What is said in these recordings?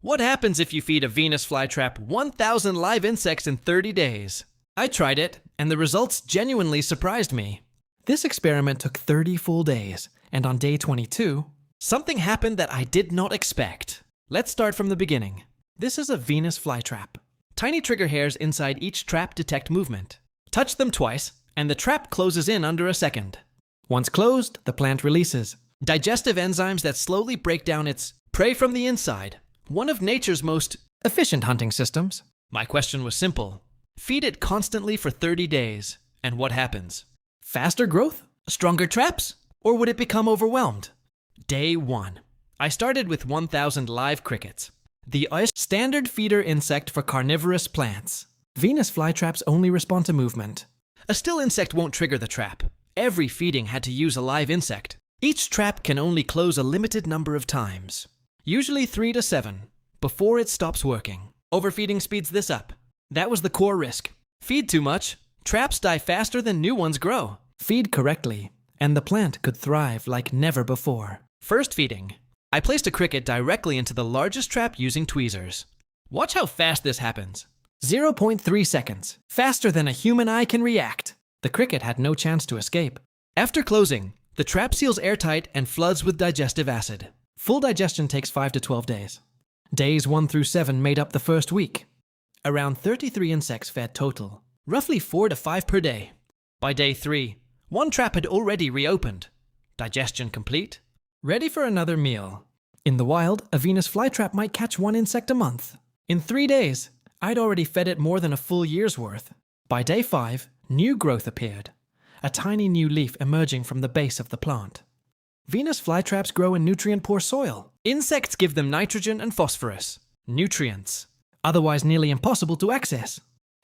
What happens if you feed a Venus flytrap 1,000 live insects in 30 days? I tried it, and the results genuinely surprised me. This experiment took 30 full days, and on day 22, something happened that I did not expect. Let's start from the beginning. This is a Venus flytrap. Tiny trigger hairs inside each trap detect movement. Touch them twice, and the trap closes in under a second. Once closed, the plant releases digestive enzymes that slowly break down its prey from the inside, one of nature's most efficient hunting systems. My question was simple. Feed it constantly for 30 days, and what happens? Faster growth? Stronger traps? Or would it become overwhelmed? Day 1. I started with 1,000 live crickets, the standard feeder insect for carnivorous plants. Venus flytraps only respond to movement. A still insect won't trigger the trap. Every feeding had to use a live insect. Each trap can only close a limited number of times, usually 3 to 7, before it stops working. Overfeeding speeds this up. That was the core risk. Feed too much, traps die faster than new ones grow. Feed correctly, and the plant could thrive like never before. First feeding. I placed a cricket directly into the largest trap using tweezers. Watch how fast this happens. 0.3 seconds, faster than a human eye can react. The cricket had no chance to escape. After closing, the trap seals airtight and floods with digestive acid. Full digestion takes 5 to 12 days. Days 1 through 7 made up the first week. Around 33 insects fed total, roughly 4 to 5 per day. By day 3, one trap had already reopened. Digestion complete, ready for another meal. In the wild, a Venus flytrap might catch 1 insect a month. In 3 days, I'd already fed it more than a full year's worth. By day 5, new growth appeared, a tiny new leaf emerging from the base of the plant. Venus flytraps grow in nutrient-poor soil. Insects give them nitrogen and phosphorus, nutrients, otherwise nearly impossible to access.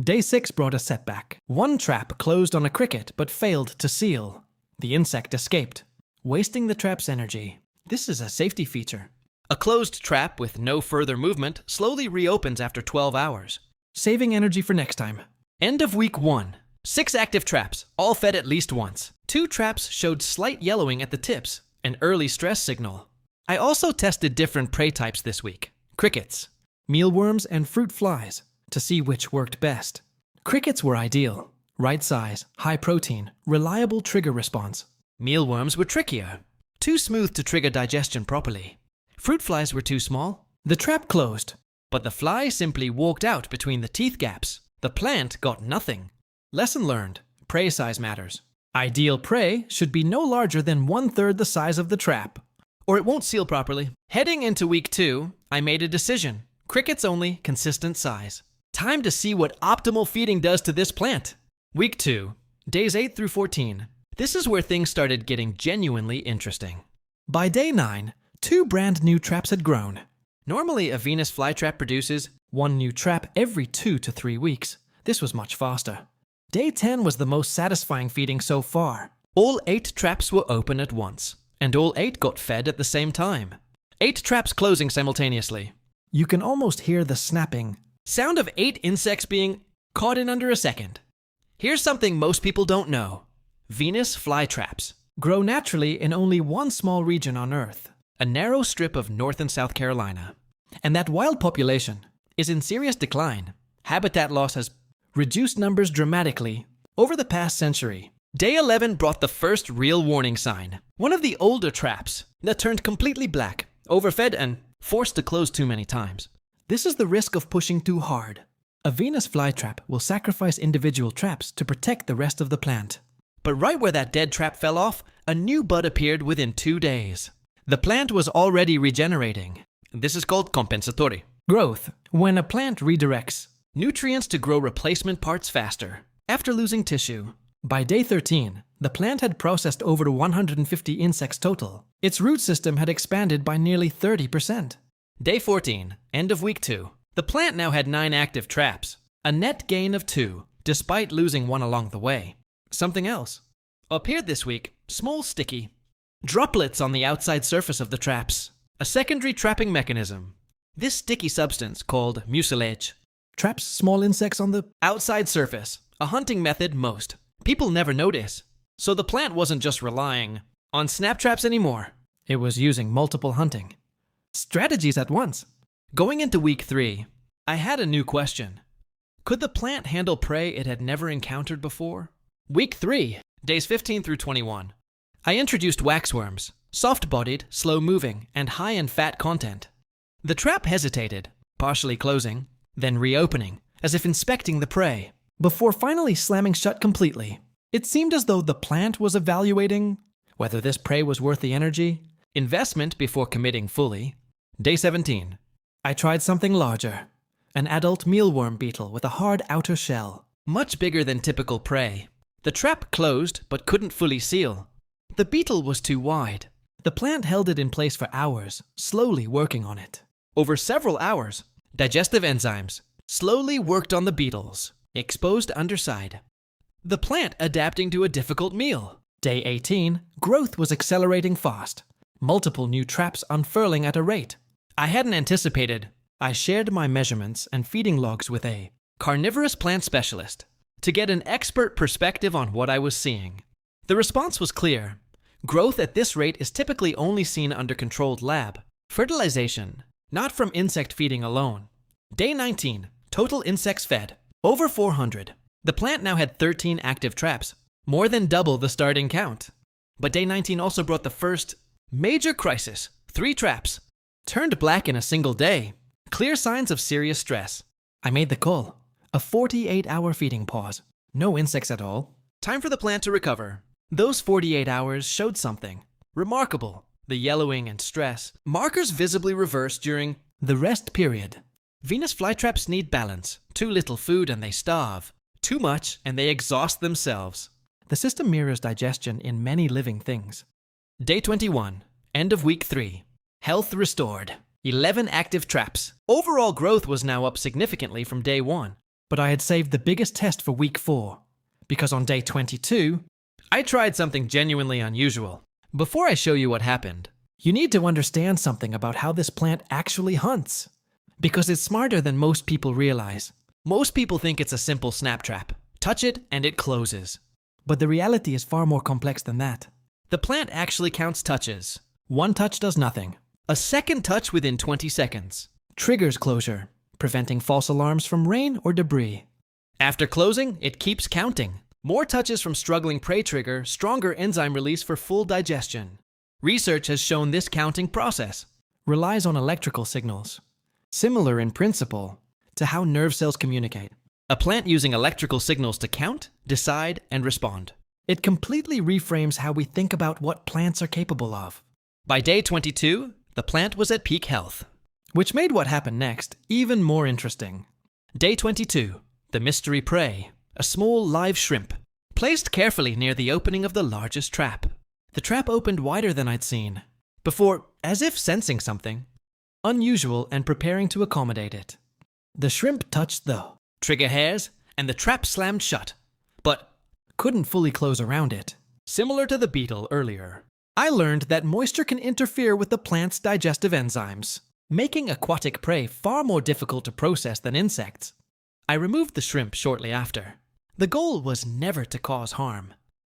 Day 6 brought a setback. One trap closed on a cricket but failed to seal. The insect escaped, wasting the trap's energy. This is a safety feature. A closed trap with no further movement slowly reopens after 12 hours, saving energy for next time. End of week 1. 6 active traps, all fed at least once. 2 traps showed slight yellowing at the tips, an early stress signal. I also tested different prey types this week. Crickets, mealworms, and fruit flies to see which worked best. Crickets were ideal. Right size, high protein, reliable trigger response. Mealworms were trickier. Too smooth to trigger digestion properly. Fruit flies were too small. The trap closed, but the fly simply walked out between the teeth gaps. The plant got nothing. Lesson learned. Prey size matters. Ideal prey should be no larger than 1/3 the size of the trap, or it won't seal properly. Heading into week 2, I made a decision. Crickets only, consistent size. Time to see what optimal feeding does to this plant. Week 2, days 8 through 14. This is where things started getting genuinely interesting. By day 9, 2 brand new traps had grown. Normally, a Venus flytrap produces 1 new trap every 2 to 3 weeks. This was much faster. Day 10 was the most satisfying feeding so far. All 8 traps were open at once, and all 8 got fed at the same time. 8 traps closing simultaneously. You can almost hear the snapping sound of 8 insects being caught in under a second. Here's something most people don't know. Venus flytraps grow naturally in only one small region on Earth, a narrow strip of North and South Carolina. And that wild population is in serious decline. Habitat loss has reduced numbers dramatically over the past century. Day 11 brought the first real warning sign. One of the older traps that turned completely black, overfed and forced to close too many times. This is the risk of pushing too hard. A Venus flytrap will sacrifice individual traps to protect the rest of the plant. But right where that dead trap fell off, a new bud appeared within 2 days. The plant was already regenerating. This is called compensatory growth, when a plant redirects nutrients to grow replacement parts faster after losing tissue. By day 13, the plant had processed over 150 insects total. Its root system had expanded by nearly 30%. Day 14, end of week 2. The plant now had 9 active traps, a net gain of 2, despite losing 1 along the way. Something else appeared this week, small sticky droplets on the outside surface of the traps, a secondary trapping mechanism. This sticky substance, called mucilage, traps small insects on the outside surface, a hunting method most people never notice. So the plant wasn't just relying on snap traps anymore. It was using multiple hunting strategies at once. Going into week 3, I had a new question. Could the plant handle prey it had never encountered before? Week 3, days 15 through 21. I introduced waxworms, soft-bodied, slow-moving, and high in fat content. The trap hesitated, partially closing, then reopening, as if inspecting the prey, before finally slamming shut completely. It seemed as though the plant was evaluating whether this prey was worth the energy, investment before committing fully. Day 17. I tried something larger. An adult mealworm beetle with a hard outer shell, much bigger than typical prey. The trap closed but couldn't fully seal. The beetle was too wide. The plant held it in place for hours, slowly working on it. Over several hours, digestive enzymes slowly worked on the beetle's exposed underside. The plant adapting to a difficult meal. Day 18, growth was accelerating fast. Multiple new traps unfurling at a rate I hadn't anticipated. I shared my measurements and feeding logs with a carnivorous plant specialist to get an expert perspective on what I was seeing. The response was clear. Growth at this rate is typically only seen under controlled lab fertilization, not from insect feeding alone. Day 19, total insects fed, over 400. The plant now had 13 active traps, more than double the starting count. But day 19 also brought the first major crisis. 3 traps turned black in a single day. Clear signs of serious stress. I made the call. A 48-hour feeding pause. No insects at all. Time for the plant to recover. Those 48 hours showed something remarkable. The yellowing and stress. Markers visibly reversed during the rest period. Venus flytraps need balance. Too little food and they starve. Too much and they exhaust themselves. The system mirrors digestion in many living things. Day 21. End of week 3. Health restored. 11 active traps. Overall growth was now up significantly from day 1. But I had saved the biggest test for week 4. Because on day 22, I tried something genuinely unusual. Before I show you what happened, you need to understand something about how this plant actually hunts. Because it's smarter than most people realize. Most people think it's a simple snap trap. Touch it and it closes. But the reality is far more complex than that. The plant actually counts touches. 1 touch does nothing. A second touch within 20 seconds triggers closure, preventing false alarms from rain or debris. After closing, it keeps counting. More touches from struggling prey trigger stronger enzyme release for full digestion. Research has shown this counting process relies on electrical signals, similar in principle to how nerve cells communicate. A plant using electrical signals to count, decide, and respond. It completely reframes how we think about what plants are capable of. By day 22, the plant was at peak health, which made what happened next even more interesting. Day 22, the mystery prey, a small live shrimp, placed carefully near the opening of the largest trap. The trap opened wider than I'd seen before, as if sensing something unusual and preparing to accommodate it. The shrimp touched the trigger hairs and the trap slammed shut, but couldn't fully close around it. Similar to the beetle earlier, I learned that moisture can interfere with the plant's digestive enzymes, making aquatic prey far more difficult to process than insects. I removed the shrimp shortly after. The goal was never to cause harm,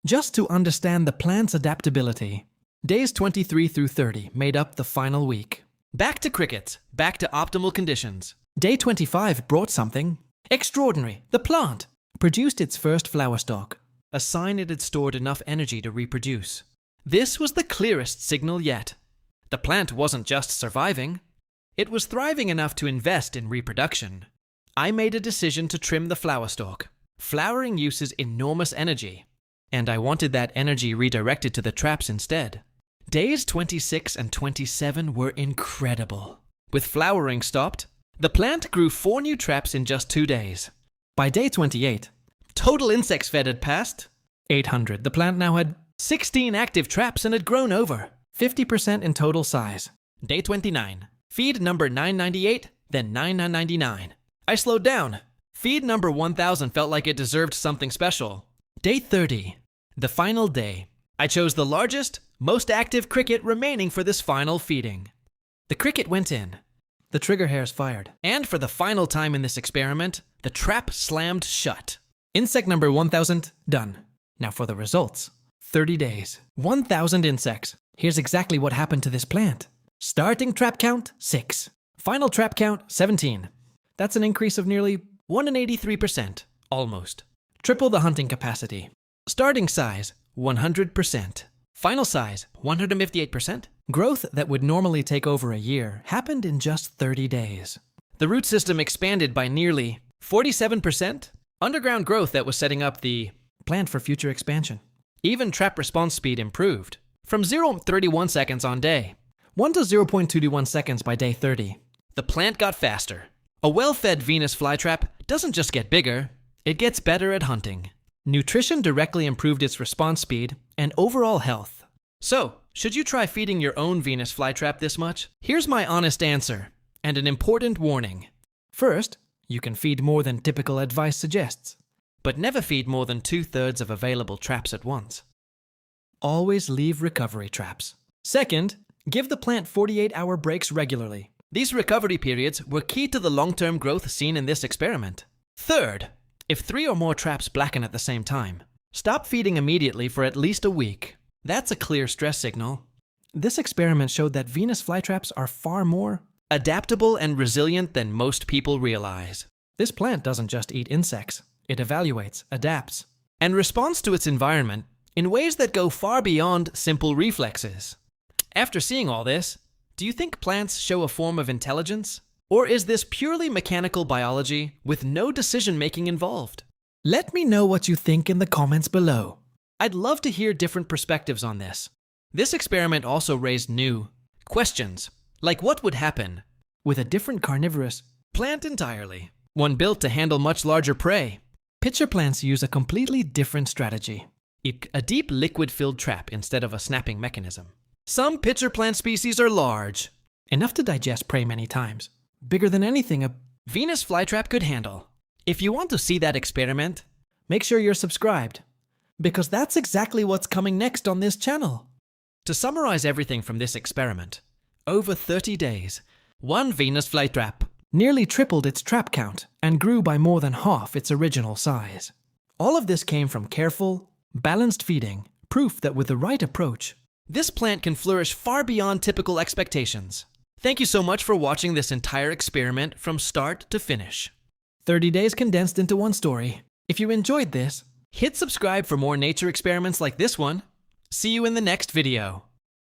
just to understand the plant's adaptability. Days 23 through 30 made up the final week. Back to crickets, back to optimal conditions. Day 25 brought something extraordinary. The plant produced its first flower stalk, a sign it had stored enough energy to reproduce. This was the clearest signal yet. The plant wasn't just surviving, it was thriving enough to invest in reproduction. I made a decision to trim the flower stalk. Flowering uses enormous energy, and I wanted that energy redirected to the traps instead. Days 26 and 27 were incredible. With flowering stopped, the plant grew 4 new traps in just 2 days. By day 28, total insects fed had passed 800. The plant now had 16 active traps and had grown over 50% in total size. Day 29. Feed number 998, then 9999. I slowed down. Feed number 1000 felt like it deserved something special. Day 30. The final day. I chose the largest, most active cricket remaining for this final feeding. The cricket went in. The trigger hairs fired. And for the final time in this experiment, the trap slammed shut. Insect number 1000, done. Now for the results. 30 days, 1,000 insects. Here's exactly what happened to this plant. Starting trap count, 6. Final trap count, 17. That's an increase of nearly 183%, almost. Triple the hunting capacity. Starting size, 100%. Final size, 158%. Growth that would normally take over a year happened in just 30 days. The root system expanded by nearly 47%. Underground growth that was setting up the plant for future expansion. Even trap response speed improved. From 0.31 seconds on day 1 to 0.221 seconds by day 30. The plant got faster. A well-fed Venus flytrap doesn't just get bigger, it gets better at hunting. Nutrition directly improved its response speed and overall health. So, should you try feeding your own Venus flytrap this much? Here's my honest answer, and an important warning. First, you can feed more than typical advice suggests, but never feed more than 2/3 of available traps at once. Always leave recovery traps. Second, give the plant 48-hour breaks regularly. These recovery periods were key to the long-term growth seen in this experiment. Third, if 3 or more traps blacken at the same time, stop feeding immediately for at least a week. That's a clear stress signal. This experiment showed that Venus flytraps are far more adaptable and resilient than most people realize. This plant doesn't just eat insects, it evaluates, adapts, and responds to its environment in ways that go far beyond simple reflexes. After seeing all this, do you think plants show a form of intelligence? Or is this purely mechanical biology with no decision-making involved? Let me know what you think in the comments below. I'd love to hear different perspectives on this. This experiment also raised new questions, like what would happen with a different carnivorous plant entirely, one built to handle much larger prey. Pitcher plants use a completely different strategy. A deep liquid-filled trap instead of a snapping mechanism. Some pitcher plant species are large, enough to digest prey many times, bigger than anything a Venus flytrap could handle. If you want to see that experiment, make sure you're subscribed, because that's exactly what's coming next on this channel. To summarize everything from this experiment, over 30 days, one Venus flytrap nearly tripled its trap count and grew by more than half its original size. All of this came from careful, balanced feeding, proof that with the right approach, this plant can flourish far beyond typical expectations. Thank you so much for watching this entire experiment from start to finish. 30 days condensed into one story. If you enjoyed this, hit subscribe for more nature experiments like this one. See you in the next video.